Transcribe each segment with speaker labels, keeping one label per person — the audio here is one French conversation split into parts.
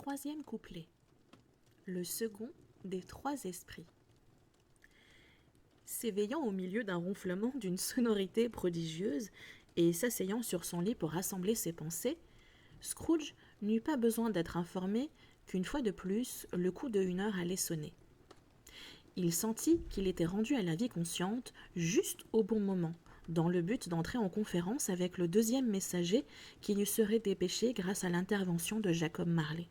Speaker 1: Troisième couplet. Le second des trois esprits. S'éveillant au milieu d'un ronflement d'une sonorité prodigieuse et s'asseyant sur son lit pour rassembler ses pensées, Scrooge n'eut pas besoin d'être informé qu'une fois de plus, le coup de 1 heure allait sonner. Il sentit qu'il était rendu à la vie consciente juste au bon moment, dans le but d'entrer en conférence avec le deuxième messager qui lui serait dépêché grâce à l'intervention de Jacob Marley.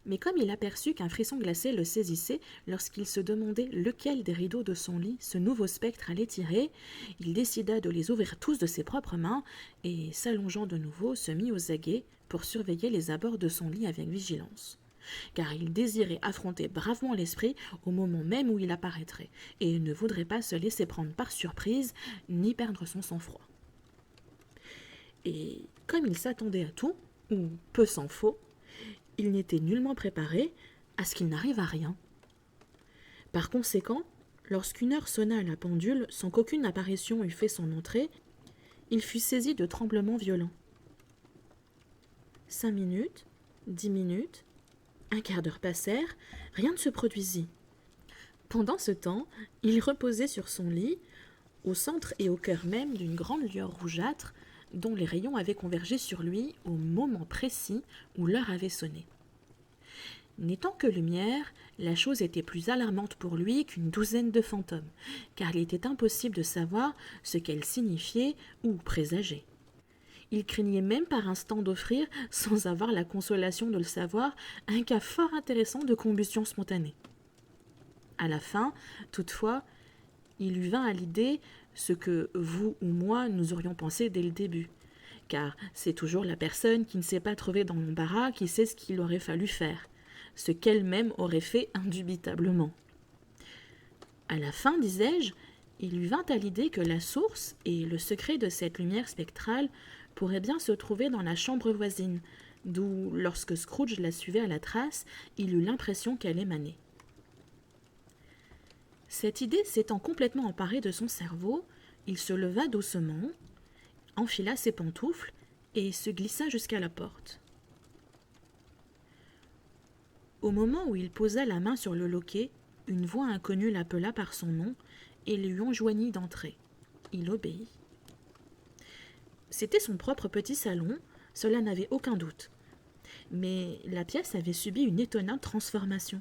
Speaker 1: Mais comme il aperçut qu'un frisson glacé le saisissait lorsqu'il se demandait lequel des rideaux de son lit ce nouveau spectre allait tirer, il décida de les ouvrir tous de ses propres mains et, s'allongeant de nouveau, se mit aux aguets pour surveiller les abords de son lit avec vigilance. Car il désirait affronter bravement l'esprit au moment même où il apparaîtrait, et ne voudrait pas se laisser prendre par surprise, ni perdre son sang-froid. Et comme il s'attendait à tout, ou peu s'en faut, il n'était nullement préparé à ce qu'il n'arrive à rien. Par conséquent, lorsqu'une heure sonna à la pendule sans qu'aucune apparition eût fait son entrée, il fut saisi de tremblements violents. 5 minutes, 10 minutes, un quart d'heure passèrent, rien ne se produisit. Pendant ce temps, il reposait sur son lit, au centre et au cœur même d'une grande lueur rougeâtre, dont les rayons avaient convergé sur lui au moment précis où l'heure avait sonné. N'étant que lumière, la chose était plus alarmante pour lui qu'une douzaine de fantômes, car il était impossible de savoir ce qu'elle signifiait ou présageait. Il craignait même par instant d'offrir, sans avoir la consolation de le savoir, un cas fort intéressant de combustion spontanée. À la fin, toutefois, il lui vint à l'idée ce que vous ou moi nous aurions pensé dès le début, car c'est toujours la personne qui ne s'est pas trouvée dans l'embarras qui sait ce qu'il aurait fallu faire, ce qu'elle-même aurait fait indubitablement. À la fin, disais-je, il lui vint à l'idée que la source et le secret de cette lumière spectrale pourraient bien se trouver dans la chambre voisine, d'où, lorsque Scrooge la suivait à la trace, il eut l'impression qu'elle émanait. Cette idée s'étant complètement emparée de son cerveau, il se leva doucement, enfila ses pantoufles et se glissa jusqu'à la porte. Au moment où il posa la main sur le loquet, une voix inconnue l'appela par son nom et lui enjoignit d'entrer. Il obéit. C'était son propre petit salon, cela n'avait aucun doute. Mais la pièce avait subi une étonnante transformation.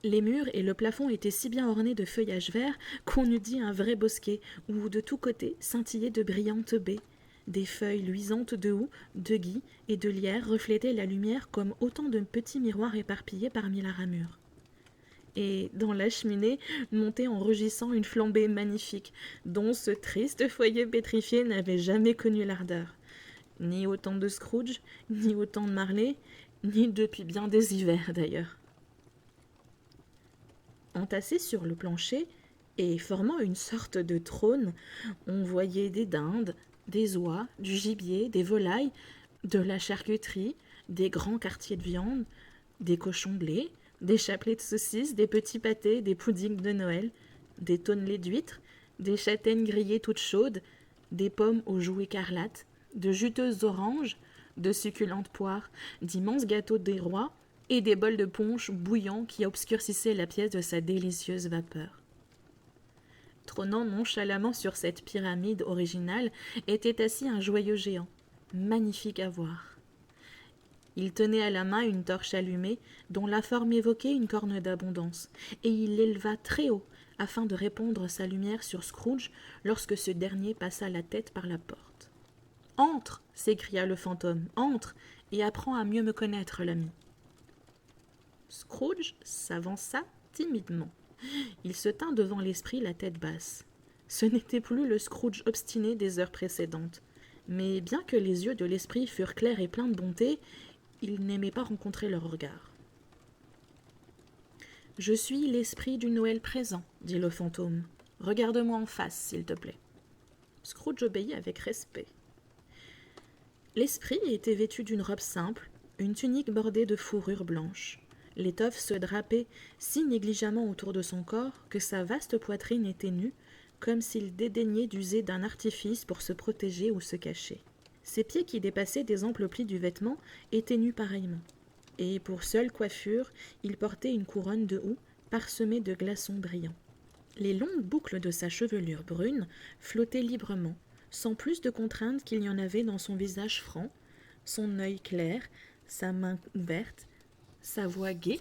Speaker 1: Les murs et le plafond étaient si bien ornés de feuillage vert qu'on eût dit un vrai bosquet, où de tous côtés scintillaient de brillantes baies. Des feuilles luisantes de houx, de gui et de lierre reflétaient la lumière comme autant de petits miroirs éparpillés parmi la ramure. Et dans la cheminée montait en rugissant une flambée magnifique, dont ce triste foyer pétrifié n'avait jamais connu l'ardeur. Ni au temps de Scrooge, ni au temps de Marley, ni depuis bien des hivers d'ailleurs. Entassés sur le plancher, et formant une sorte de trône, on voyait des dindes, des oies, du gibier, des volailles, de la charcuterie, des grands quartiers de viande, des cochons blés, des chapelets de saucisses, des petits pâtés, des puddings de Noël, des tonnelés d'huîtres, des châtaignes grillées toutes chaudes, des pommes aux joues écarlates, de juteuses oranges, de succulentes poires, d'immenses gâteaux des rois et des bols de punch bouillants qui obscurcissaient la pièce de sa délicieuse vapeur. Trônant nonchalamment sur cette pyramide originale était assis un joyeux géant, magnifique à voir. Il tenait à la main une torche allumée dont la forme évoquait une corne d'abondance, et il l'éleva très haut afin de répandre sa lumière sur Scrooge lorsque ce dernier passa la tête par la porte. « Entre !» s'écria le fantôme. « Entre et apprends à mieux me connaître, l'ami. » Scrooge s'avança timidement. Il se tint devant l'esprit la tête basse. Ce n'était plus le Scrooge obstiné des heures précédentes. Mais bien que les yeux de l'esprit furent clairs et pleins de bonté, il n'aimait pas rencontrer leur regard. « Je suis l'esprit du Noël présent, dit le fantôme. Regarde-moi en face, s'il te plaît. » Scrooge obéit avec respect. L'esprit était vêtu d'une robe simple, une tunique bordée de fourrure blanche. L'étoffe se drapait si négligemment autour de son corps que sa vaste poitrine était nue, comme s'il dédaignait d'user d'un artifice pour se protéger ou se cacher. Ses pieds qui dépassaient des amples plis du vêtement étaient nus pareillement. et pour seule coiffure, il portait une couronne de houx parsemée de glaçons brillants. Les longues boucles de sa chevelure brune flottaient librement, sans plus de contrainte qu'il n'y en avait dans son visage franc, son œil clair, sa main ouverte, sa voix gaie,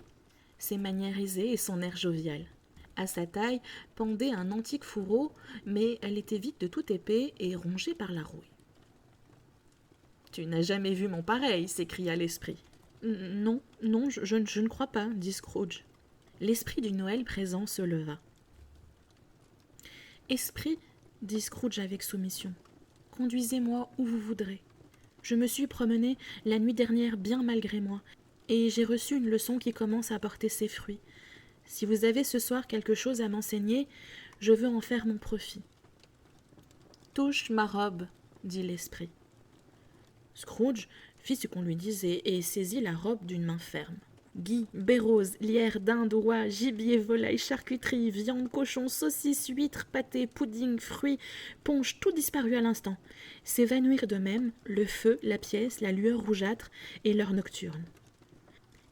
Speaker 1: ses manières aisées et son air jovial. À sa taille pendait un antique fourreau, mais elle était vide de toute épée et rongée par la rouille. « Tu n'as jamais vu mon pareil » s'écria l'esprit. « Non, je ne crois pas » dit Scrooge. L'esprit du Noël présent se leva. « Esprit, » dit Scrooge avec soumission, « conduisez-moi où vous voudrez. Je me suis promené la nuit dernière bien malgré moi, et j'ai reçu une leçon qui commence à porter ses fruits. Si vous avez ce soir quelque chose à m'enseigner, je veux en faire mon profit. »« Touche ma robe, » dit l'esprit. Scrooge fit ce qu'on lui disait et saisit la robe d'une main ferme. Gui, bérose, lierre, dinde, oie, gibier, volaille, charcuterie, viande, cochon, saucisses, huîtres, pâté, pudding, fruits, punch, tout disparut à l'instant. S'évanouirent de même le feu, la pièce, la lueur rougeâtre et l'heure nocturne.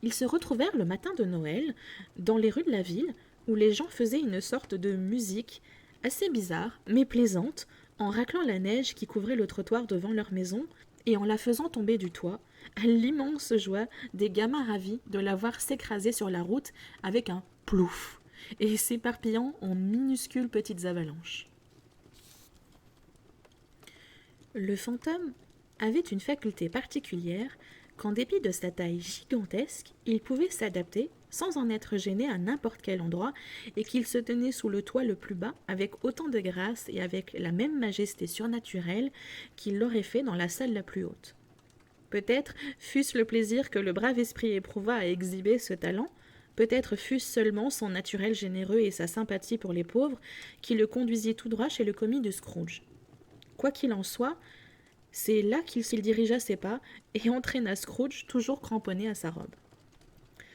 Speaker 1: Ils se retrouvèrent le matin de Noël, dans les rues de la ville, où les gens faisaient une sorte de musique assez bizarre, mais plaisante, en raclant la neige qui couvrait le trottoir devant leur maison et en la faisant tomber du toit, à l'immense joie des gamins ravis de la voir s'écraser sur la route avec un plouf et s'éparpillant en minuscules petites avalanches. Le fantôme avait une faculté particulière qu'en dépit de sa taille gigantesque, il pouvait s'adapter sans en être gêné à n'importe quel endroit et qu'il se tenait sous le toit le plus bas avec autant de grâce et avec la même majesté surnaturelle qu'il l'aurait fait dans la salle la plus haute. Peut-être fût-ce le plaisir que le brave esprit éprouva à exhiber ce talent, peut-être fût-ce seulement son naturel généreux et sa sympathie pour les pauvres qui le conduisit tout droit chez le commis de Scrooge. Quoi qu'il en soit, c'est là qu'il dirigea ses pas et entraîna Scrooge toujours cramponné à sa robe.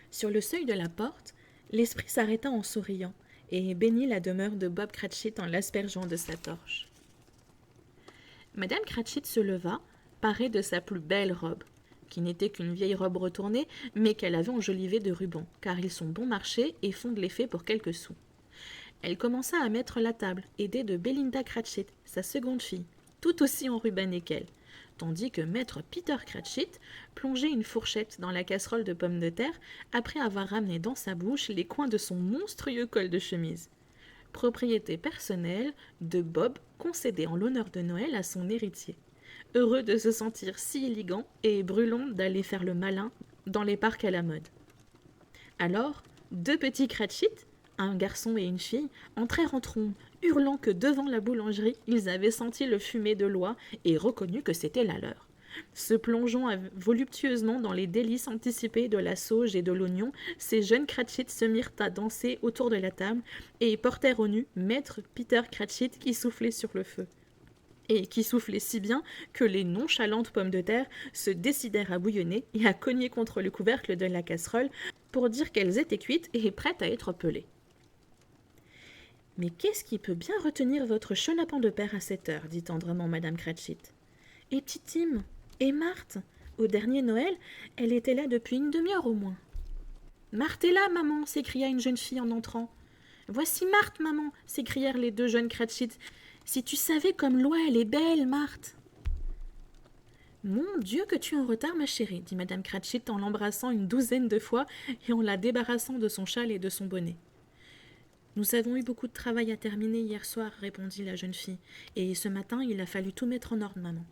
Speaker 1: Sur le seuil de la porte, l'esprit s'arrêta en souriant et bénit la demeure de Bob Cratchit en l'aspergeant de sa torche. Madame Cratchit se leva, parée de sa plus belle robe, qui n'était qu'une vieille robe retournée, mais qu'elle avait enjolivée de rubans, car ils sont bon marché et font de l'effet pour quelques sous. Elle commença à mettre la table, aidée de Belinda Cratchit, sa seconde fille, tout aussi enrubannée qu'elle, tandis que maître Peter Cratchit plongeait une fourchette dans la casserole de pommes de terre après avoir ramené dans sa bouche les coins de son monstrueux col de chemise. Propriété personnelle de Bob concédée en l'honneur de Noël à son héritier, heureux de se sentir si élégant et brûlant d'aller faire le malin dans les parcs à la mode. Alors, deux petits Cratchit, un garçon et une fille, entrèrent en trombe, hurlant que devant la boulangerie, ils avaient senti le fumet de l'oie et reconnu que c'était la leur. Se plongeant voluptueusement dans les délices anticipées de la sauge et de l'oignon, ces jeunes Cratchit se mirent à danser autour de la table et portèrent au nu maître Peter Cratchit qui soufflait sur le feu. Et qui soufflait si bien que les nonchalantes pommes de terre se décidèrent à bouillonner et à cogner contre le couvercle de la casserole pour dire qu'elles étaient cuites et prêtes à être pelées. « Mais qu'est-ce qui peut bien retenir votre chenapan de père à cette heure » dit tendrement madame Cratchit. « Et Titime et Marthe, au dernier Noël, elle était là depuis une demi-heure au moins. »« Marthe est là, maman » s'écria une jeune fille en entrant. « Voici Marthe, maman » s'écrièrent les deux jeunes Cratchit. « Si tu savais comme l'oie elle est belle, Marthe !»« Mon Dieu que tu es en retard, ma chérie » dit madame Cratchit en l'embrassant une douzaine de fois et en la débarrassant de son châle et de son bonnet. « Nous avons eu beaucoup de travail à terminer hier soir, répondit la jeune fille, et ce matin il a fallu tout mettre en ordre, maman. »«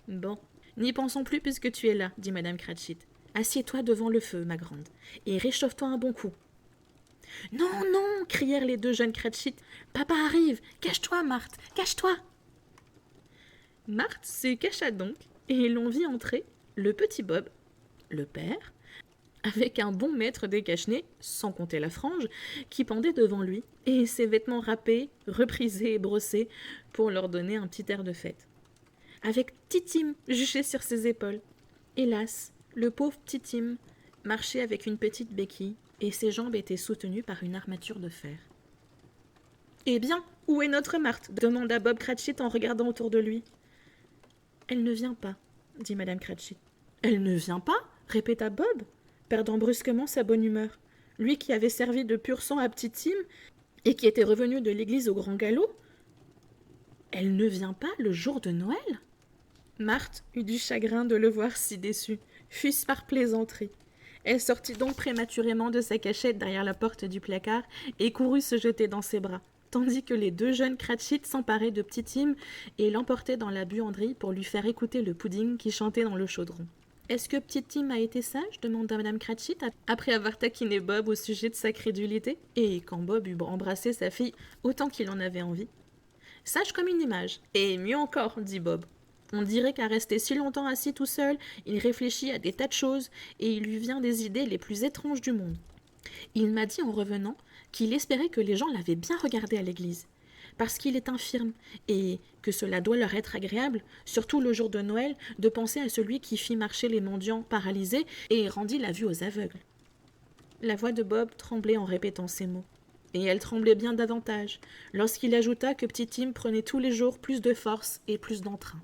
Speaker 1: Bon, n'y pensons plus puisque tu es là, dit madame Cratchit. Assieds-toi devant le feu, ma grande, et réchauffe-toi un bon coup. »« Non, non » crièrent les deux jeunes Cratchit. « Papa arrive. Cache-toi, Marthe, cache-toi » Marthe se cacha donc, et l'on vit entrer le petit Bob, le père, avec un bon maître des cache-nez, sans compter la frange, qui pendait devant lui, et ses vêtements râpés, reprisés et brossés, pour leur donner un petit air de fête. Avec Titime juché sur ses épaules. Hélas, le pauvre Titime marchait avec une petite béquille, et ses jambes étaient soutenues par une armature de fer. « Eh bien, où est notre Marthe » demanda Bob Cratchit en regardant autour de lui. « Elle ne vient pas, » dit madame Cratchit. « Elle ne vient pas » répéta Bob. perdant brusquement sa bonne humeur. Lui qui avait servi de pur sang à Petite Tim et qui était revenu de l'église au grand galop. Elle ne vient pas le jour de Noël? Marthe eut du chagrin de le voir si déçu, fût-ce par plaisanterie. Elle sortit donc prématurément de sa cachette derrière la porte du placard et courut se jeter dans ses bras, tandis que les deux jeunes Cratchit s'emparaient de Petit Tim et l'emportaient dans la buanderie pour lui faire écouter le pudding qui chantait dans le chaudron. « Est-ce que Petit Tim a été sage ?» demanda Madame Cratchit, après avoir taquiné Bob au sujet de sa crédulité, et quand Bob eut embrassé sa fille autant qu'il en avait envie. « Sage comme une image, et mieux encore, dit Bob. On dirait qu'à rester si longtemps assis tout seul, il réfléchit à des tas de choses, et il lui vient des idées les plus étranges du monde. Il m'a dit en revenant qu'il espérait que les gens l'avaient bien regardé à l'église, parce qu'il est infirme, et que cela doit leur être agréable, surtout le jour de Noël, de penser à celui qui fit marcher les mendiants paralysés et rendit la vue aux aveugles. » La voix de Bob tremblait en répétant ces mots. Et elle tremblait bien davantage, lorsqu'il ajouta que Petit Tim prenait tous les jours plus de force et plus d'entrain.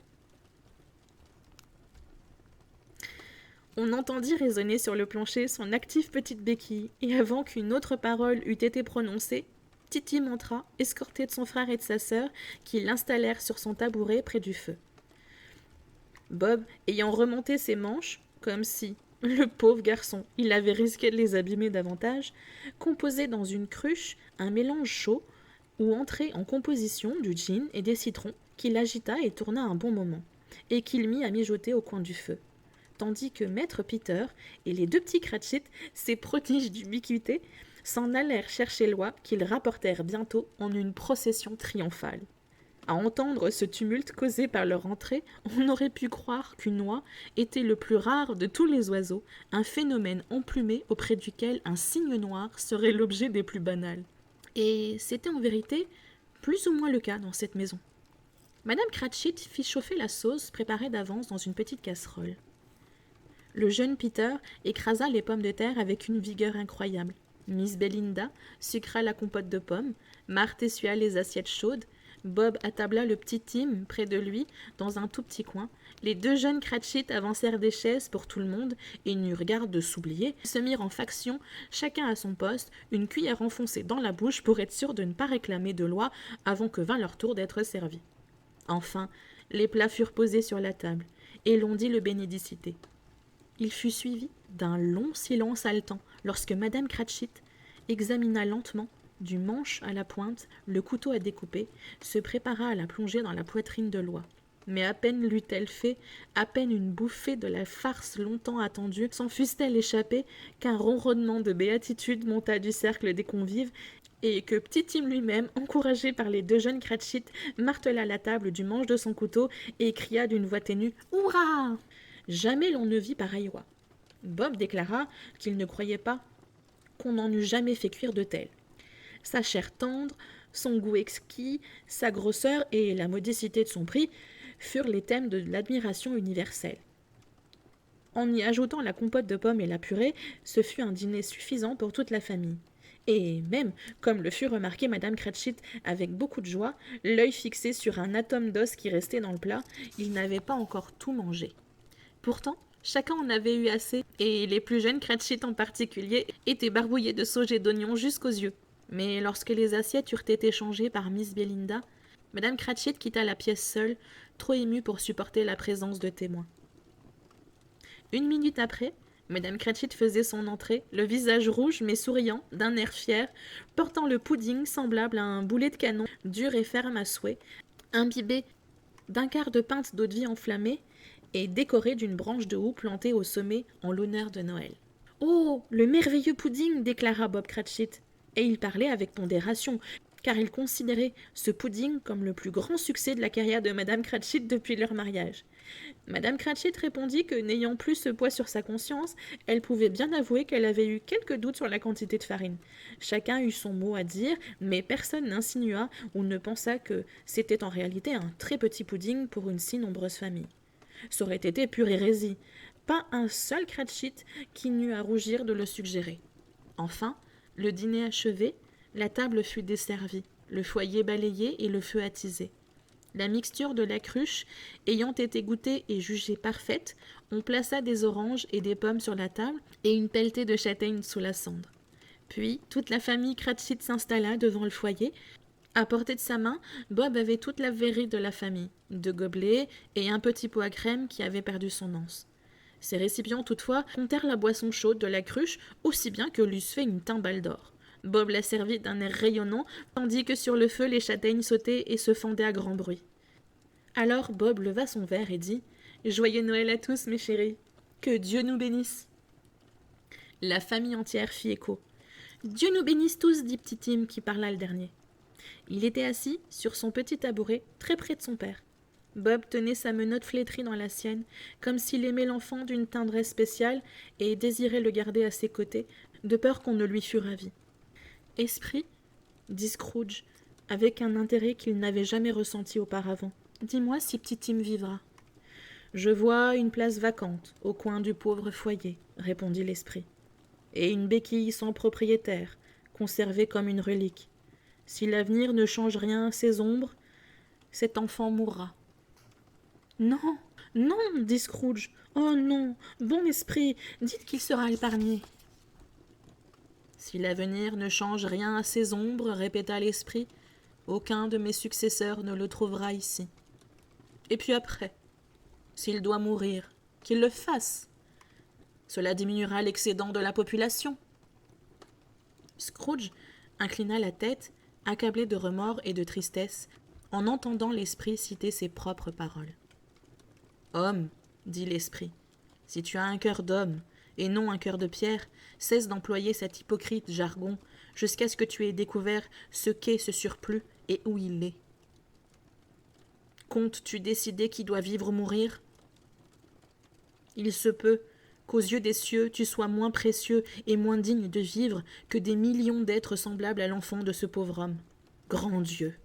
Speaker 1: On entendit résonner sur le plancher son active petite béquille, et avant qu'une autre parole eût été prononcée, Petit Tim entra, escorté de son frère et de sa sœur, qui l'installèrent sur son tabouret près du feu. Bob, ayant remonté ses manches, comme si, le pauvre garçon, il avait risqué de les abîmer davantage, composait dans une cruche un mélange chaud où entrait en composition du gin et des citrons, qu'il agita et tourna un bon moment, et qu'il mit à mijoter au coin du feu. Tandis que Maître Peter et les deux petits Cratchit, ces prodiges d'ubiquité, s'en allèrent chercher l'oie qu'ils rapportèrent bientôt en une procession triomphale. À entendre ce tumulte causé par leur entrée, on aurait pu croire qu'une oie était le plus rare de tous les oiseaux, un phénomène emplumé auprès duquel un cygne noir serait l'objet des plus banals. Et c'était en vérité plus ou moins le cas dans cette maison. Madame Cratchit fit chauffer la sauce préparée d'avance dans une petite casserole. Le jeune Peter écrasa les pommes de terre avec une vigueur incroyable. Miss Belinda sucra la compote de pommes, Marthe essuya les assiettes chaudes, Bob attabla le petit Tim près de lui, dans un tout petit coin. Les deux jeunes Cratchit avancèrent des chaises pour tout le monde et n'eurent garde de s'oublier. Ils se mirent en faction, chacun à son poste, une cuillère enfoncée dans la bouche pour être sûr de ne pas réclamer de loi avant que vînt leur tour d'être servis. Enfin, les plats furent posés sur la table, et l'on dit le bénédicité. Il fut suivi d'un long silence haletant lorsque Madame Cratchit examina lentement, du manche à la pointe, le couteau à découper, se prépara à la plonger dans la poitrine de l'oie. Mais à peine l'eut-elle fait, à peine une bouffée de la farce longtemps attendue s'en fût-elle échappée, qu'un ronronnement de béatitude monta du cercle des convives, et que Petit Tim lui-même, encouragé par les deux jeunes Cratchit, martela la table du manche de son couteau et cria d'une voix ténue « Hurrah !» Jamais l'on ne vit pareille oie. Bob déclara qu'il ne croyait pas qu'on n'en eût jamais fait cuire de telle. Sa chair tendre, son goût exquis, sa grosseur et la modicité de son prix furent les thèmes de l'admiration universelle. En y ajoutant la compote de pommes et la purée, ce fut un dîner suffisant pour toute la famille. Et même, comme le fut remarqué Madame Cratchit avec beaucoup de joie, l'œil fixé sur un atome d'os qui restait dans le plat, il n'avait pas encore tout mangé. Pourtant, chacun en avait eu assez, et les plus jeunes Cratchit en particulier étaient barbouillés de sauge et d'oignons jusqu'aux yeux. Mais lorsque les assiettes eurent été changées par Miss Belinda, Madame Cratchit quitta la pièce seule, trop émue pour supporter la présence de témoins. Une minute après, Madame Cratchit faisait son entrée, le visage rouge mais souriant, d'un air fier, portant le pudding semblable à un boulet de canon, dur et ferme à souhait, imbibé d'un quart de pinte d'eau-de-vie enflammée et décoré d'une branche de houx plantée au sommet en l'honneur de Noël. « Oh, le merveilleux pudding !» déclara Bob Cratchit. Et il parlait avec pondération, car il considérait ce pudding comme le plus grand succès de la carrière de Madame Cratchit depuis leur mariage. Madame Cratchit répondit que, n'ayant plus ce poids sur sa conscience, elle pouvait bien avouer qu'elle avait eu quelques doutes sur la quantité de farine. Chacun eut son mot à dire, mais personne n'insinua ou ne pensa que c'était en réalité un très petit pudding pour une si nombreuse famille. Ça aurait été pure hérésie. Pas un seul Cratchit qui n'eût à rougir de le suggérer. Enfin, le dîner achevé, la table fut desservie, le foyer balayé et le feu attisé. La mixture de la cruche ayant été goûtée et jugée parfaite, on plaça des oranges et des pommes sur la table et une pelletée de châtaignes sous la cendre. Puis, toute la famille Cratchit s'installa devant le foyer. À portée de sa main, Bob avait toute la verrerie de la famille, 2 gobelets et un petit pot à crème qui avait perdu son anse. Ces récipients, toutefois, comptèrent la boisson chaude de la cruche aussi bien que l'eussent fait une timbale d'or. Bob la servit d'un air rayonnant, tandis que sur le feu les châtaignes sautaient et se fendaient à grand bruit. Alors Bob leva son verre et dit « Joyeux Noël à tous, mes chéris. Que Dieu nous bénisse. » La famille entière fit écho. « Dieu nous bénisse tous, dit petit Tim qui parla le dernier. » Il était assis sur son petit tabouret, très près de son père. Bob tenait sa menotte flétrie dans la sienne, comme s'il aimait l'enfant d'une tendresse spéciale et désirait le garder à ses côtés, de peur qu'on ne lui fût ravi. « Esprit, dit Scrooge, avec un intérêt qu'il n'avait jamais ressenti auparavant, dis-moi si petit Tim vivra. »« Je vois une place vacante, au coin du pauvre foyer, répondit l'esprit, et une béquille sans propriétaire, conservée comme une relique. Si l'avenir ne change rien à ses ombres, cet enfant mourra. »« Non, non, dit Scrooge. Oh non, bon esprit, dites qu'il sera épargné. » Si l'avenir ne change rien à ses ombres, répéta l'esprit, aucun de mes successeurs ne le trouvera ici. Et puis après, s'il doit mourir, qu'il le fasse. Cela diminuera l'excédent de la population. Scrooge inclina la tête, accablé de remords et de tristesse, en entendant l'esprit citer ses propres paroles. « Homme, dit l'esprit, si tu as un cœur d'homme, et non un cœur de pierre, cesse d'employer cet hypocrite jargon jusqu'à ce que tu aies découvert ce qu'est ce surplus et où il est. Comptes-tu décider qui doit vivre ou mourir? Il se peut qu'aux yeux des cieux tu sois moins précieux et moins digne de vivre que des millions d'êtres semblables à l'enfant de ce pauvre homme. Grand Dieu!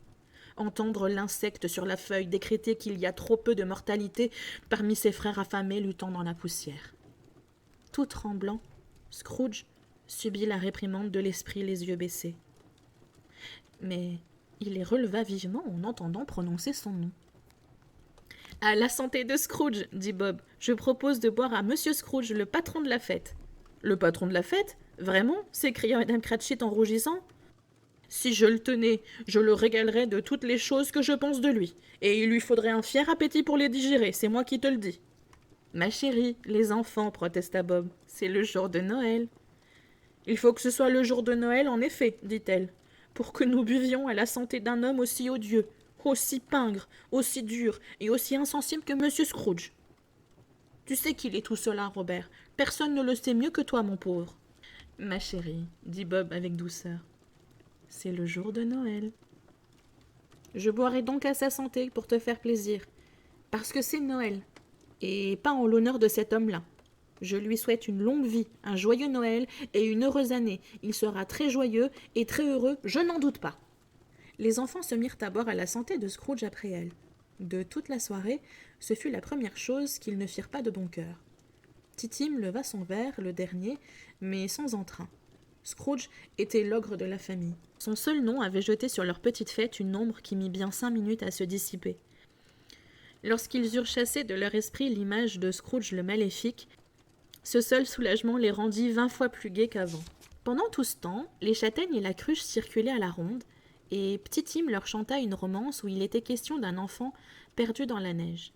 Speaker 1: Entendre l'insecte sur la feuille décréter qu'il y a trop peu de mortalité parmi ses frères affamés luttant dans la poussière. Tout tremblant, Scrooge subit la réprimande de l'esprit les yeux baissés. Mais il les releva vivement en entendant prononcer son nom. « À la santé de Scrooge, dit Bob, je propose de boire à Monsieur Scrooge, le patron de la fête. »« Le patron de la fête? Vraiment » s'écria Madame Cratchit en rougissant. « Si je le tenais, je le régalerais de toutes les choses que je pense de lui, et il lui faudrait un fier appétit pour les digérer, c'est moi qui te le dis. »« Ma chérie, les enfants, protesta Bob, c'est le jour de Noël. »« Il faut que ce soit le jour de Noël, en effet, dit-elle, pour que nous buvions à la santé d'un homme aussi odieux, aussi pingre, aussi dur et aussi insensible que Monsieur Scrooge. Tu sais qu'il est tout cela, Robert. Personne ne le sait mieux que toi, mon pauvre. »« Ma chérie, dit Bob avec douceur, c'est le jour de Noël. Je boirai donc à sa santé pour te faire plaisir, parce que c'est Noël, et pas en l'honneur de cet homme-là. Je lui souhaite une longue vie, un joyeux Noël et une heureuse année. Il sera très joyeux et très heureux, je n'en doute pas. » Les enfants se mirent à boire à la santé de Scrooge après elle. De toute la soirée, ce fut la première chose qu'ils ne firent pas de bon cœur. Tim leva son verre, le dernier, mais sans entrain. Scrooge était l'ogre de la famille. Son seul nom avait jeté sur leur petite fête une ombre qui mit bien 5 minutes à se dissiper. Lorsqu'ils eurent chassé de leur esprit l'image de Scrooge le maléfique, ce seul soulagement les rendit 20 fois plus gais qu'avant. Pendant tout ce temps, les châtaignes et la cruche circulaient à la ronde, et petit Tim leur chanta une romance où il était question d'un enfant perdu dans la neige.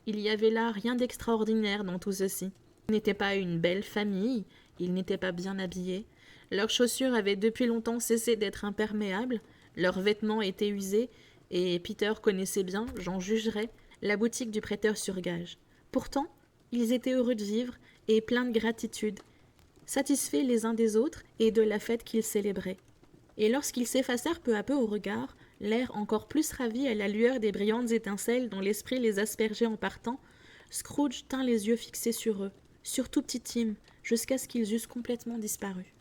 Speaker 1: Il y avait là rien d'extraordinaire dans tout ceci. Ils n'étaient pas une belle famille, ils n'étaient pas bien habillés, leurs chaussures avaient depuis longtemps cessé d'être imperméables, leurs vêtements étaient usés, et Peter connaissait bien, j'en jugerais, la boutique du prêteur sur gage. Pourtant, ils étaient heureux de vivre et pleins de gratitude, satisfaits les uns des autres et de la fête qu'ils célébraient. Et lorsqu'ils s'effacèrent peu à peu au regard, l'air encore plus ravi à la lueur des brillantes étincelles dont l'esprit les aspergeait en partant, Scrooge tint les yeux fixés sur eux, surtout petit Tim, jusqu'à ce qu'ils eussent complètement disparu.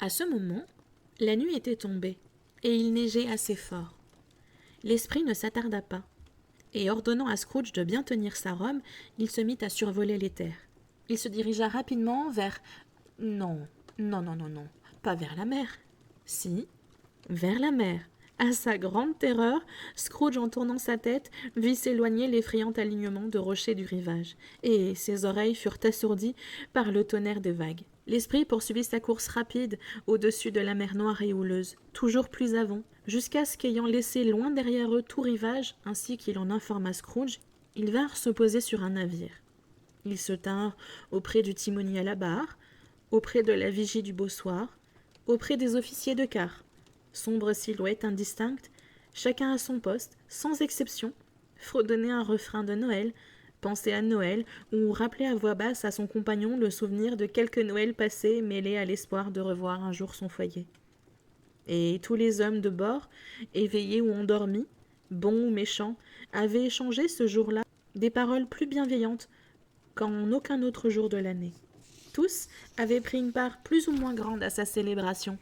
Speaker 1: À ce moment, la nuit était tombée, et il neigeait assez fort. L'esprit ne s'attarda pas, et ordonnant à Scrooge de bien tenir sa robe, il se mit à survoler les terres. Il se dirigea rapidement vers... Non, pas vers la mer. Si, vers la mer, À sa grande terreur, Scrooge, en tournant sa tête, vit s'éloigner l'effrayant alignement de rochers du rivage, et ses oreilles furent assourdies par le tonnerre des vagues. L'esprit poursuivit sa course rapide au-dessus de la mer noire et houleuse, toujours plus avant, jusqu'à ce qu'ayant laissé loin derrière eux tout rivage, ainsi qu'il en informa Scrooge, ils vinrent se poser sur un navire. Ils se tinrent auprès du timonier à la barre, auprès de la vigie du bossoir, auprès des officiers de quart. Sombre silhouette indistincte, chacun à son poste, sans exception, fredonnait un refrain de Noël, pensait à Noël ou rappelait à voix basse à son compagnon le souvenir de quelques Noëls passés mêlés à l'espoir de revoir un jour son foyer. Et tous les hommes de bord, éveillés ou endormis, bons ou méchants, avaient échangé ce jour-là des paroles plus bienveillantes qu'en aucun autre jour de l'année. Tous avaient pris une part plus ou moins grande à sa célébration.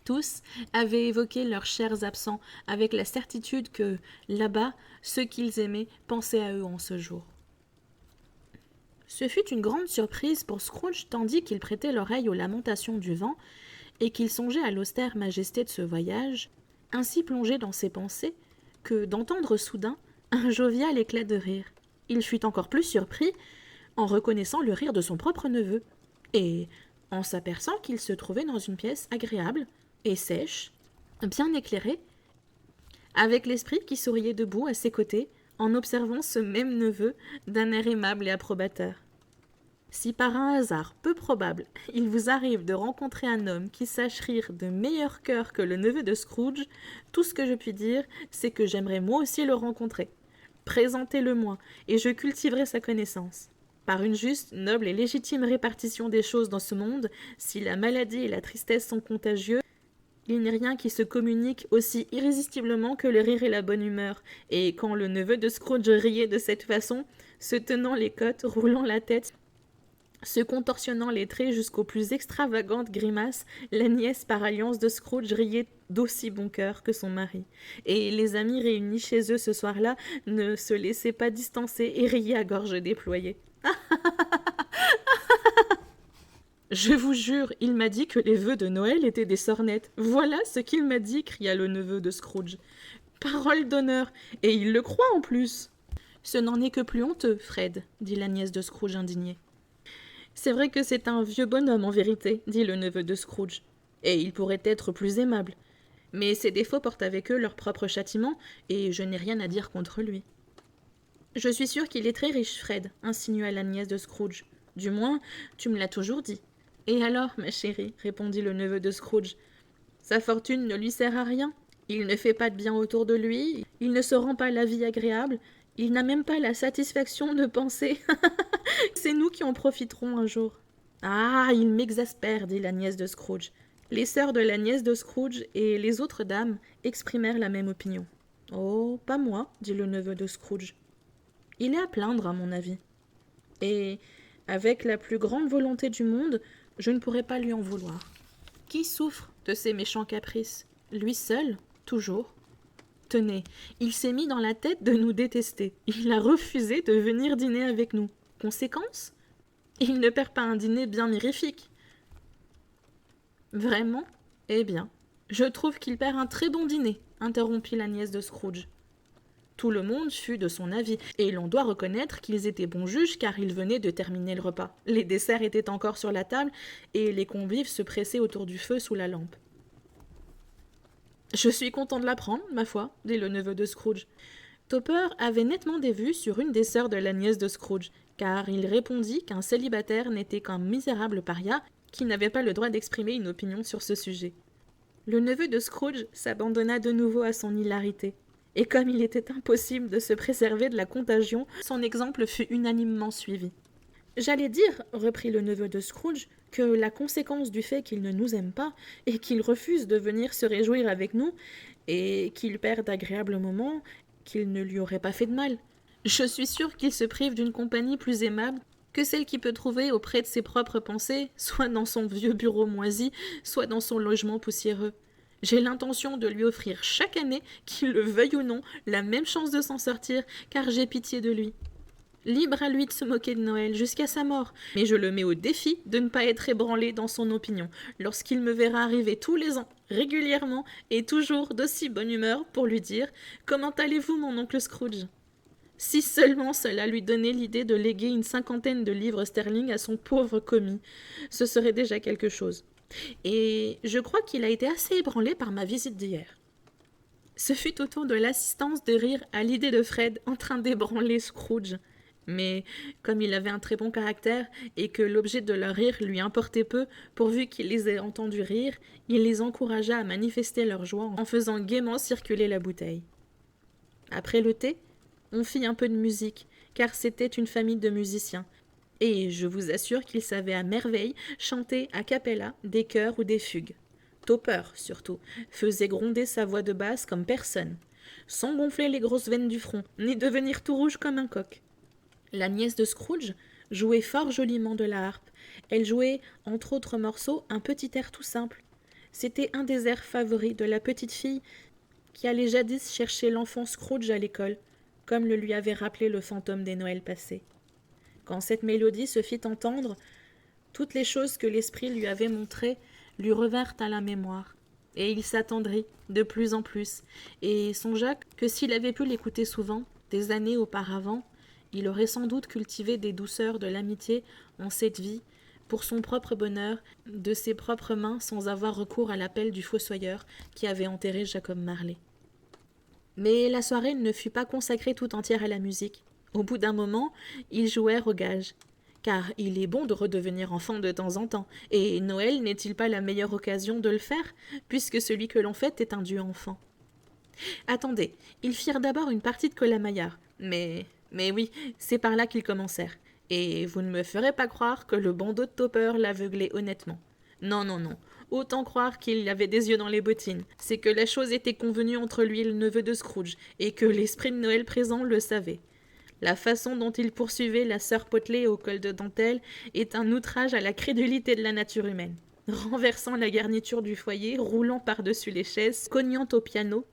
Speaker 1: Tous avaient évoqué leurs chers absents avec la certitude que, là-bas, ceux qu'ils aimaient pensaient à eux en ce jour. Ce fut une grande surprise pour Scrooge tandis qu'il prêtait l'oreille aux lamentations du vent et qu'il songeait à l'austère majesté de ce voyage, ainsi plongé dans ses pensées, que d'entendre soudain un jovial éclat de rire. Il fut encore plus surpris en reconnaissant le rire de son propre neveu, et en s'apercevant qu'il se trouvait dans une pièce agréable et sèche, bien éclairée, avec l'esprit qui souriait debout à ses côtés, en observant ce même neveu d'un air aimable et approbateur. Si par un hasard peu probable, il vous arrive de rencontrer un homme qui sache rire de meilleur cœur que le neveu de Scrooge, tout ce que je puis dire, c'est que j'aimerais moi aussi le rencontrer. Présentez-le-moi, et je cultiverai sa connaissance. Par une juste, noble et légitime répartition des choses dans ce monde, si la maladie et la tristesse sont contagieux, il n'est rien qui se communique aussi irrésistiblement que le rire et la bonne humeur, et quand le neveu de Scrooge riait de cette façon, se tenant les côtes, roulant la tête, se contorsionnant les traits jusqu'aux plus extravagantes grimaces, la nièce par alliance de Scrooge riait d'aussi bon cœur que son mari. Et les amis réunis chez eux ce soir-là ne se laissaient pas distancer et riaient à gorge déployée. Je vous jure, il m'a dit que les vœux de Noël étaient des sornettes. Voilà ce qu'il m'a dit, cria le neveu de Scrooge. Parole d'honneur, et il le croit en plus. Ce n'en est que plus honteux, Fred, dit la nièce de Scrooge indignée. C'est vrai que c'est un vieux bonhomme en vérité, dit le neveu de Scrooge, et il pourrait être plus aimable. Mais ses défauts portent avec eux leur propre châtiment, et je n'ai rien à dire contre lui. Je suis sûre qu'il est très riche, Fred, insinua la nièce de Scrooge. Du moins, tu me l'as toujours dit. Et alors, ma chérie, répondit le neveu de Scrooge, sa fortune ne lui sert à rien. Il ne fait pas de bien autour de lui, il ne se rend pas la vie agréable, il n'a même pas la satisfaction de penser. C'est nous qui en profiterons un jour. Ah, il m'exaspère, dit la nièce de Scrooge. Les sœurs de la nièce de Scrooge et les autres dames exprimèrent la même opinion. Oh, pas moi, dit le neveu de Scrooge. Il est à plaindre, à mon avis. Et, avec la plus grande volonté du monde, je ne pourrais pas lui en vouloir. Qui souffre de ces méchants caprices? Lui seul, toujours. Tenez, il s'est mis dans la tête de nous détester. Il a refusé de venir dîner avec nous. Conséquence? Il ne perd pas un dîner bien mirifique. Vraiment? Eh bien, je trouve qu'il perd un très bon dîner, interrompit la nièce de Scrooge. Tout le monde fut de son avis, et l'on doit reconnaître qu'ils étaient bons juges car ils venaient de terminer le repas. Les desserts étaient encore sur la table, et les convives se pressaient autour du feu sous la lampe. « Je suis content de l'apprendre, ma foi, » dit le neveu de Scrooge. Topper avait nettement des vues sur une des sœurs de la nièce de Scrooge, car il répondit qu'un célibataire n'était qu'un misérable paria qui n'avait pas le droit d'exprimer une opinion sur ce sujet. Le neveu de Scrooge s'abandonna de nouveau à son hilarité. Et comme il était impossible de se préserver de la contagion, son exemple fut unanimement suivi. « J'allais dire, reprit le neveu de Scrooge, que la conséquence du fait qu'il ne nous aime pas, et qu'il refuse de venir se réjouir avec nous, et qu'il perd d'agréables moments, qu'il ne lui aurait pas fait de mal. Je suis sûre qu'il se prive d'une compagnie plus aimable que celle qu'il peut trouver auprès de ses propres pensées, soit dans son vieux bureau moisi, soit dans son logement poussiéreux. J'ai l'intention de lui offrir chaque année, qu'il le veuille ou non, la même chance de s'en sortir, car j'ai pitié de lui. » Libre à lui de se moquer de Noël jusqu'à sa mort, mais je le mets au défi de ne pas être ébranlé dans son opinion lorsqu'il me verra arriver tous les ans, régulièrement et toujours d'aussi bonne humeur pour lui dire « Comment allez-vous, mon oncle Scrooge ?» Si seulement cela lui donnait l'idée de léguer une 50aine de livres sterling à son pauvre commis, ce serait déjà quelque chose. Et je crois qu'il a été assez ébranlé par ma visite d'hier. Ce fut au tour de l'assistance de rire à l'idée de Fred en train d'ébranler Scrooge. Mais comme il avait un très bon caractère et que l'objet de leur rire lui importait peu, pourvu qu'il les ait entendus rire, il les encouragea à manifester leur joie en faisant gaiement circuler la bouteille. Après le thé, on fit un peu de musique, car c'était une famille de musiciens, et je vous assure qu'ils savaient à merveille chanter a cappella des chœurs ou des fugues. Topper, surtout, faisait gronder sa voix de basse comme personne, sans gonfler les grosses veines du front, ni devenir tout rouge comme un coq. La nièce de Scrooge jouait fort joliment de la harpe. Elle jouait, entre autres morceaux, un petit air tout simple. C'était un des airs favoris de la petite fille qui allait jadis chercher l'enfant Scrooge à l'école, comme le lui avait rappelé le fantôme des Noëls passés. Quand cette mélodie se fit entendre, toutes les choses que l'esprit lui avait montrées lui revinrent à la mémoire, et il s'attendrit de plus en plus, et songea que s'il avait pu l'écouter souvent, des années auparavant, il aurait sans doute cultivé des douceurs de l'amitié en cette vie, pour son propre bonheur, de ses propres mains, sans avoir recours à l'appel du fossoyeur qui avait enterré Jacob Marley. Mais la soirée ne fut pas consacrée tout entière à la musique. Au bout d'un moment, ils jouèrent au gage. Car il est bon de redevenir enfant de temps en temps, et Noël n'est-il pas la meilleure occasion de le faire, puisque celui que l'on fête est un dieu enfant. Attendez, ils firent d'abord une partie de colamaillard, mais oui, c'est par là qu'ils commencèrent. Et vous ne me ferez pas croire que le bandeau de Topper l'aveuglait honnêtement. Non, non, non. Autant croire qu'il avait des yeux dans les bottines. C'est que la chose était convenue entre lui et le neveu de Scrooge, et que l'esprit de Noël présent le savait. La façon dont il poursuivait la sœur Potelé au col de dentelle est un outrage à la crédulité de la nature humaine. Renversant la garniture du foyer, roulant par-dessus les chaises, cognant au piano,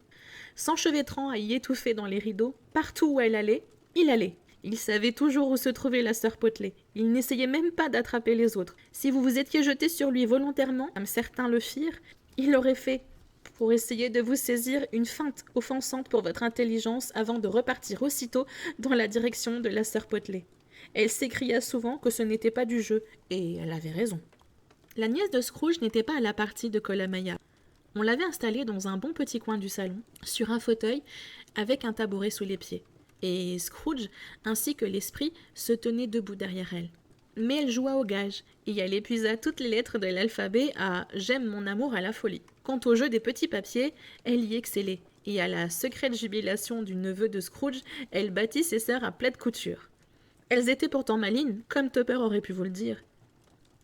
Speaker 1: s'enchevêtrant à y étouffer dans les rideaux, partout où elle allait, il allait. Il savait toujours où se trouvait la sœur Potelé. Il n'essayait même pas d'attraper les autres. Si vous vous étiez jeté sur lui volontairement, comme certains le firent, il l'aurait fait pour essayer de vous saisir une feinte offensante pour votre intelligence avant de repartir aussitôt dans la direction de la sœur Potelé. Elle s'écria souvent que ce n'était pas du jeu, et elle avait raison. La nièce de Scrooge n'était pas à la partie de Colamaillard. On l'avait installée dans un bon petit coin du salon, sur un fauteuil, avec un tabouret sous les pieds. Et Scrooge, ainsi que l'esprit, se tenaient debout derrière elle. Mais elle joua au gage, et elle épuisa toutes les lettres de l'alphabet à « J'aime mon amour à la folie ». Quant au jeu des petits papiers, elle y excellait, et à la secrète jubilation du neveu de Scrooge, elle battit ses sœurs à plate couture. Elles étaient pourtant malines, comme Topper aurait pu vous le dire.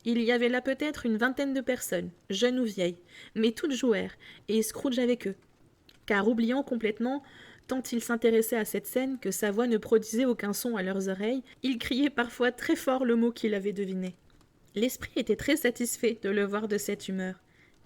Speaker 1: Il y avait là peut-être une vingtaine de personnes, jeunes ou vieilles, mais toutes jouèrent, et Scrooge avec eux. Car oubliant complètement, tant il s'intéressait à cette scène que sa voix ne produisait aucun son à leurs oreilles, il criait parfois très fort le mot qu'il avait deviné. L'esprit était très satisfait de le voir de cette humeur,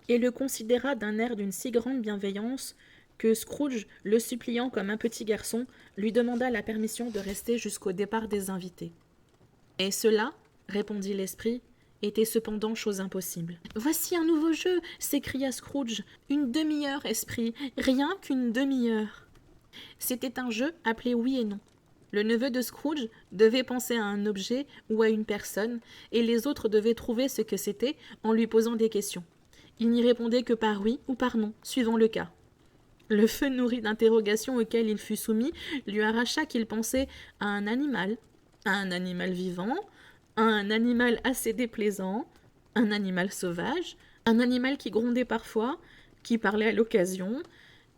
Speaker 1: et le considéra d'un air d'une si grande bienveillance que Scrooge, le suppliant comme un petit garçon, lui demanda la permission de rester jusqu'au départ des invités. « Et cela, répondit l'esprit, était cependant chose impossible. « Voici un nouveau jeu !» s'écria Scrooge. « Une demi-heure, esprit, rien qu'une demi-heure !» C'était un jeu appelé oui et non. Le neveu de Scrooge devait penser à un objet ou à une personne, et les autres devaient trouver ce que c'était en lui posant des questions. Il n'y répondait que par oui ou par non, suivant le cas. Le feu nourri d'interrogations auxquelles il fut soumis lui arracha qu'il pensait à un animal vivant, à un animal assez déplaisant, un animal sauvage, un animal qui grondait parfois, qui parlait à l'occasion,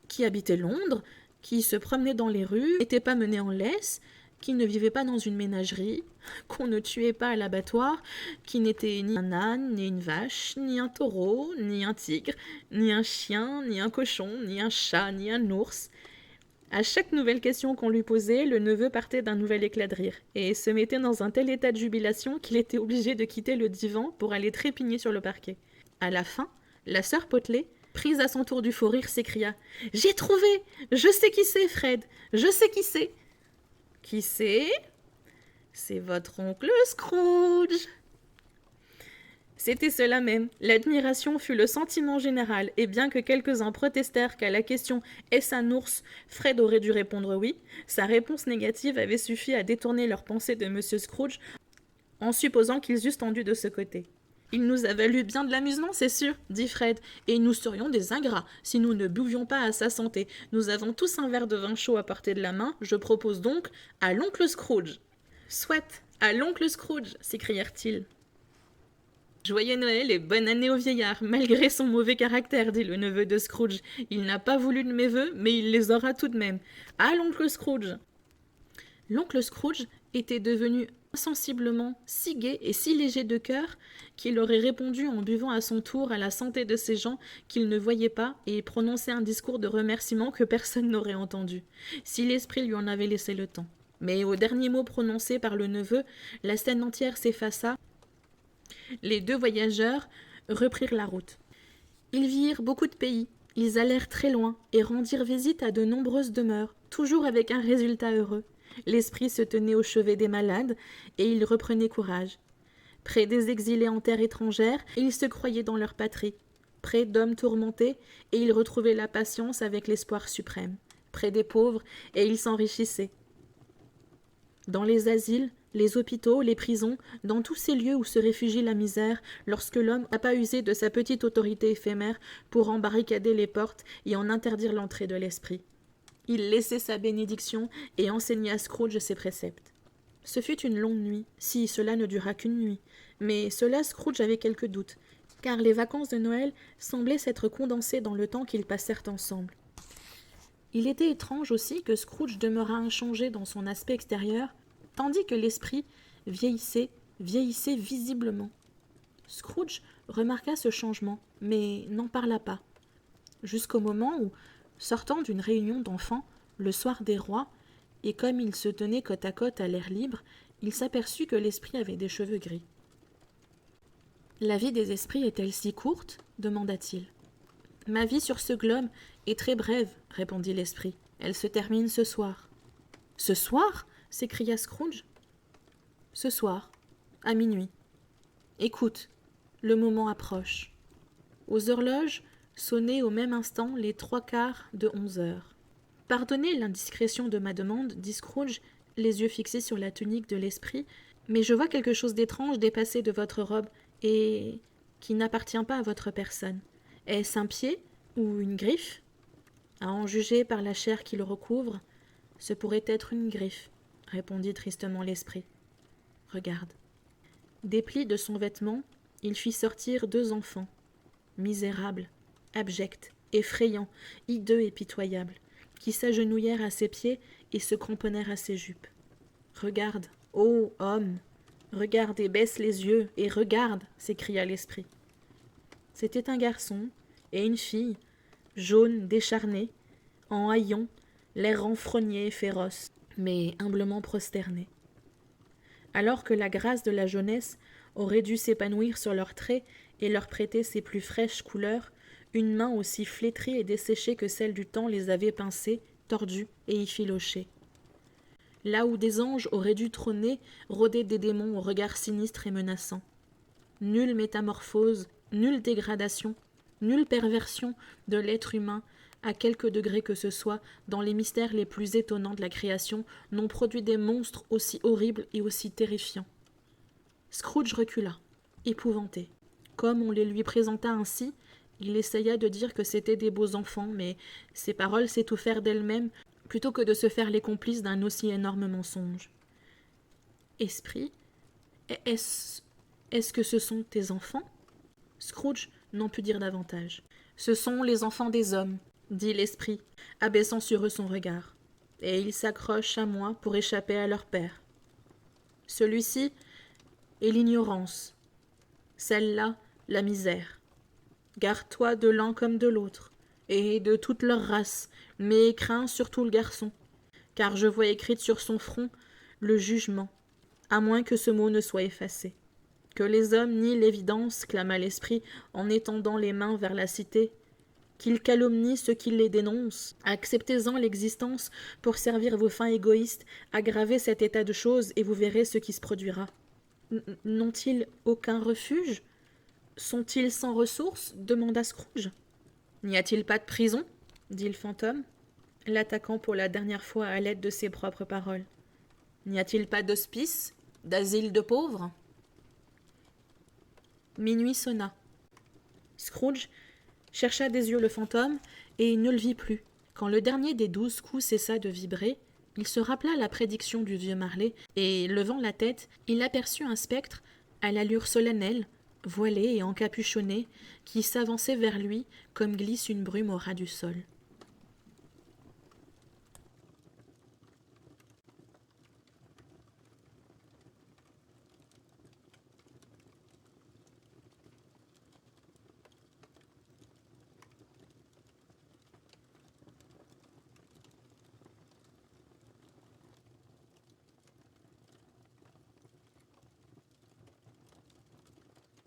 Speaker 1: qui habitait Londres, qui se promenait dans les rues, n'était pas mené en laisse, qui ne vivait pas dans une ménagerie, qu'on ne tuait pas à l'abattoir, qui n'était ni un âne, ni une vache, ni un taureau, ni un tigre, ni un chien, ni un cochon, ni un chat, ni un ours. À chaque nouvelle question qu'on lui posait, le neveu partait d'un nouvel éclat de rire, et se mettait dans un tel état de jubilation qu'il était obligé de quitter le divan pour aller trépigner sur le parquet. À la fin, la sœur Potelé, prise à son tour du faux rire, s'écria « J'ai trouvé! Je sais qui c'est, Fred! Je sais qui c'est !»« Qui c'est ?» C'est votre oncle Scrooge. C'était cela même. L'admiration fut le sentiment général, et bien que quelques-uns protestèrent qu'à la question « Est-ce un ours ?», Fred aurait dû répondre oui, sa réponse négative avait suffi à détourner leurs pensées de M. Scrooge en supposant qu'ils eussent tendu de ce côté. « Il nous a valu bien de l'amusement, c'est sûr, » dit Fred, « et nous serions des ingrats si nous ne buvions pas à sa santé. Nous avons tous un verre de vin chaud à portée de la main, je propose donc à l'oncle Scrooge. »« Soit, à l'oncle Scrooge !» s'écrièrent-ils. Joyeux Noël et bonne année au vieillard, malgré son mauvais caractère, dit le neveu de Scrooge. Il n'a pas voulu de mes vœux, mais il les aura tout de même. Ah, l'oncle Scrooge ! L'oncle Scrooge était devenu insensiblement si gai et si léger de cœur qu'il aurait répondu en buvant à son tour à la santé de ces gens qu'il ne voyait pas et prononcé un discours de remerciement que personne n'aurait entendu, si l'esprit lui en avait laissé le temps. Mais au dernier mot prononcé par le neveu, la scène entière s'effaça. Les deux voyageurs reprirent la route. Ils virent beaucoup de pays, ils allèrent très loin et rendirent visite à de nombreuses demeures, toujours avec un résultat heureux. L'esprit se tenait au chevet des malades et il reprenait courage. Près des exilés en terre étrangère, ils se croyaient dans leur patrie. Près d'hommes tourmentés, et ils retrouvaient la patience avec l'espoir suprême. Près des pauvres, et ils s'enrichissaient. Dans les asiles, les hôpitaux, les prisons, dans tous ces lieux où se réfugie la misère, lorsque l'homme n'a pas usé de sa petite autorité éphémère pour en barricader les portes et en interdire l'entrée de l'esprit. Il laissait sa bénédiction et enseignait à Scrooge ses préceptes. Ce fut une longue nuit, si cela ne dura qu'une nuit, mais cela Scrooge avait quelques doutes, car les vacances de Noël semblaient s'être condensées dans le temps qu'ils passèrent ensemble. Il était étrange aussi que Scrooge demeurât inchangé dans son aspect extérieur, tandis que l'esprit vieillissait visiblement. Scrooge remarqua ce changement, mais n'en parla pas, jusqu'au moment où, sortant d'une réunion d'enfants, le soir des rois, et comme il se tenait côte à côte à l'air libre, il s'aperçut que l'esprit avait des cheveux gris. « La vie des esprits est-elle si courte ?» demanda-t-il. « Ma vie sur ce globe est très brève, » répondit l'esprit. « Elle se termine ce soir. »« Ce soir ?» s'écria Scrooge. « Ce soir, à minuit. Écoute, le moment approche. » Aux horloges sonnaient au même instant les 3/4 de 11 heures. « Pardonnez l'indiscrétion de ma demande, » dit Scrooge, les yeux fixés sur la tunique de l'esprit, « mais je vois quelque chose d'étrange dépasser de votre robe et qui n'appartient pas à votre personne. Est-ce un pied ou une griffe ? À en juger par la chair qui le recouvre, ce pourrait être une griffe, » répondit tristement l'esprit. « Regarde. » Des plis de son vêtement, il fit sortir 2 enfants, misérables, abjects, effrayants, hideux et pitoyables, qui s'agenouillèrent à ses pieds et se cramponnèrent à ses jupes. « Regarde, ô homme, regarde et baisse les yeux, et regarde !» s'écria l'esprit. C'était un garçon et une fille, jaunes, décharnés, en haillons, l'air renfrogné et féroce, mais humblement prosternés. Alors que la grâce de la jeunesse aurait dû s'épanouir sur leurs traits et leur prêter ses plus fraîches couleurs, une main aussi flétrie et desséchée que celle du temps les avait pincés, tordus et effilochés. Là où des anges auraient dû trôner, rôdaient des démons au regard sinistre et menaçant. Nulle métamorphose, nulle dégradation, nulle perversion de l'être humain, à quelque degré que ce soit, dans les mystères les plus étonnants de la création, n'ont produit des monstres aussi horribles et aussi terrifiants. Scrooge recula, épouvanté. Comme on les lui présenta ainsi, il essaya de dire que c'étaient des beaux enfants, mais ses paroles s'étouffèrent d'elles-mêmes plutôt que de se faire les complices d'un aussi énorme mensonge. « Esprit, est-ce que ce sont tes enfants ?» Scrooge n'en put dire davantage. « Ce sont les enfants des hommes, » dit l'esprit, abaissant sur eux son regard, « et ils s'accrochent à moi pour échapper à leur père. Celui-ci est l'ignorance, celle-là la misère. Garde-toi de l'un comme de l'autre, et de toute leur race, mais crains surtout le garçon, car je vois écrite sur son front le jugement, à moins que ce mot ne soit effacé. Que les hommes nient l'évidence, clama l'esprit en étendant les mains vers la cité, qu'ils calomnient ceux qui les dénoncent. Acceptez-en l'existence pour servir vos fins égoïstes, aggravez cet état de choses et vous verrez ce qui se produira. N'ont-ils aucun refuge? Sont-ils sans ressources? Demanda Scrooge. N'y a-t-il pas de prison? Dit le fantôme, l'attaquant pour la dernière fois à l'aide de ses propres paroles. N'y a-t-il pas d'hospice? D'asile de pauvres? Minuit sonna. Scrooge chercha des yeux le fantôme, et il ne le vit plus. Quand le dernier des 12 coups cessa de vibrer, il se rappela la prédiction du vieux Marley, et, levant la tête, il aperçut un spectre, à l'allure solennelle, voilé et encapuchonné, qui s'avançait vers lui comme glisse une brume au ras du sol.